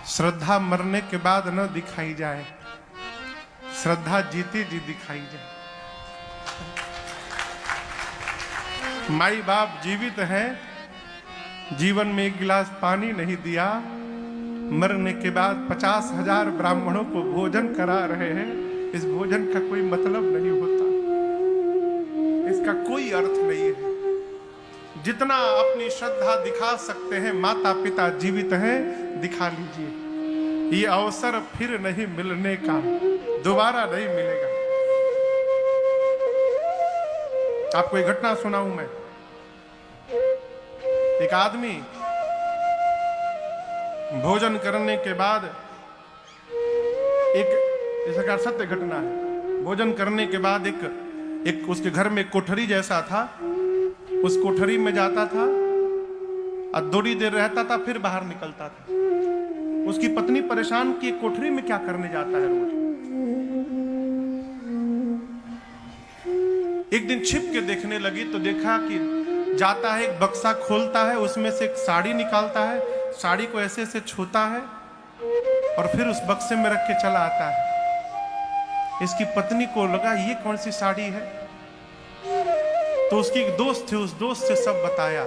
श्रद्धा मरने के बाद न दिखाई जाए, श्रद्धा जीते जी दिखाई जाए। माई बाप जीवित हैं, जीवन में एक गिलास पानी नहीं दिया, मरने के बाद 50,000 ब्राह्मणों को भोजन करा रहे हैं। इस भोजन का कोई मतलब नहीं होता, इसका कोई अर्थ नहीं है। जितना अपनी श्रद्धा दिखा सकते हैं, माता पिता जीवित हैं, दिखा लीजिए। ये अवसर फिर नहीं मिलने का, दोबारा नहीं मिलेगा। आपको एक घटना सुनाऊं मैं। एक आदमी भोजन करने के बाद, एक इसका सत्य घटना है, भोजन करने के बाद एक उसके घर में कोठरी जैसा था, उस कोठरी में जाता था और थोड़ी देर रहता था, फिर बाहर निकलता था। उसकी पत्नी परेशान कि कोठरी में क्या करने जाता है रोज। एक दिन छिप के देखने लगी तो देखा कि जाता है, एक बक्सा खोलता है, उसमें से एक साड़ी निकालता है, साड़ी को ऐसे से छूता है और फिर उस बक्से में रख के चला आता है। इसकी पत्नी को लगा ये कौन सी साड़ी है, तो उसकी एक दोस्त थी, उस दोस्त से सब बताया।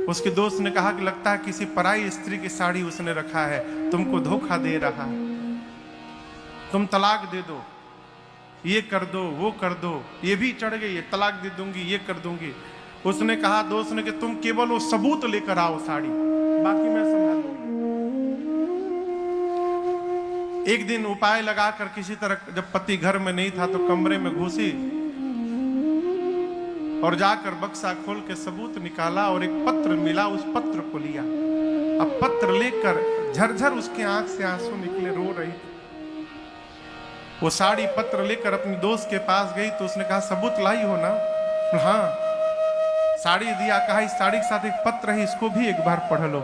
उसके दोस्त ने कहा कि लगता है किसी पराई स्त्री की साड़ी उसने रखा है, तुमको धोखा दे रहा है, तुम तलाक दे दो, ये कर दो, वो कर दो, ये भी चढ़ गई है, तलाक दे दूंगी, ये कर दूंगी। उसने कहा, दोस्त ने, कि तुम केवल वो सबूत लेकर आओ साड़ी, बाकी मैं संभाल लूंगी। एक दिन उपाय लगाकर किसी तरह, जब पति घर में नहीं था तो कमरे में घुसी और जाकर बक्सा खोल के सबूत निकाला और एक पत्र मिला, उस पत्र को लिया। अब पत्र लेकर झरझर उसके आंख से आंसू निकले, रो रही थी। वो साड़ी पत्र लेकर अपनी दोस्त के पास गई तो उसने कहा, सबूत लाई हो ना? हाँ। साड़ी दिया, कहा इस साड़ी के साथ एक पत्र है, इसको भी एक बार पढ़ लो।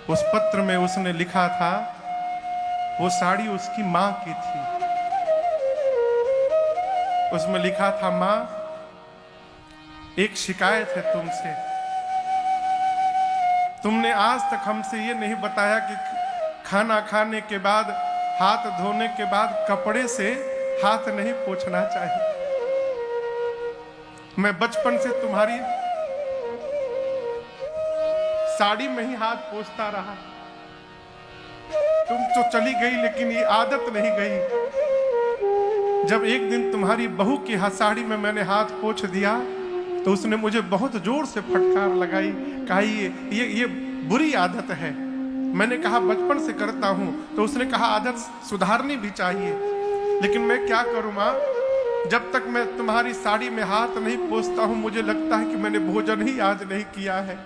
उस पत्र में उसने लिखा था, वो साड़ी उसकी मां की थी। उसमें लिखा था, मां एक शिकायत है तुमसे, तुमने आज तक हमसे ये नहीं बताया कि खाना खाने के बाद, हाथ धोने के बाद कपड़े से हाथ नहीं पोंछना चाहिए। मैं बचपन से तुम्हारी साड़ी में ही हाथ पोंछता रहा, तुम तो चली गई लेकिन ये आदत नहीं गई। जब एक दिन तुम्हारी बहू की साड़ी में मैंने हाथ पोंछ दिया तो उसने मुझे बहुत जोर से फटकार लगाई, कहा ये बुरी आदत है। मैंने कहा बचपन से करता हूं, तो उसने कहा आदत सुधारनी भी चाहिए, लेकिन मैं क्या करूं मां, जब तक मैं तुम्हारी साड़ी में हाथ नहीं पोंछता हूं मुझे लगता है कि मैंने भोजन ही आज नहीं किया है।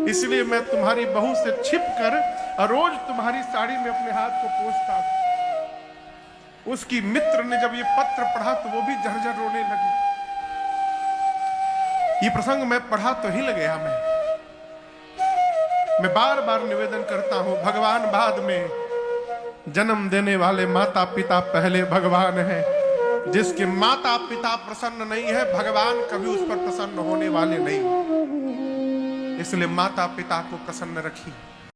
इसलिए मैं तुम्हारी बहू से छिपकर रोज तुम्हारी साड़ी में अपने हाथ को पोंछता हूं। उसकी मित्र ने जब ये पत्र पढ़ा तो वो भी झरझर रोने लगी। ये प्रसंग मैं पढ़ा तो हिल गया। मैं बार बार निवेदन करता हूं, भगवान बाद में, जन्म देने वाले माता पिता पहले भगवान है। जिसके माता पिता प्रसन्न नहीं है, भगवान कभी उस पर प्रसन्न होने वाले नहीं। इसलिए माता पिता को प्रसन्न रखिए।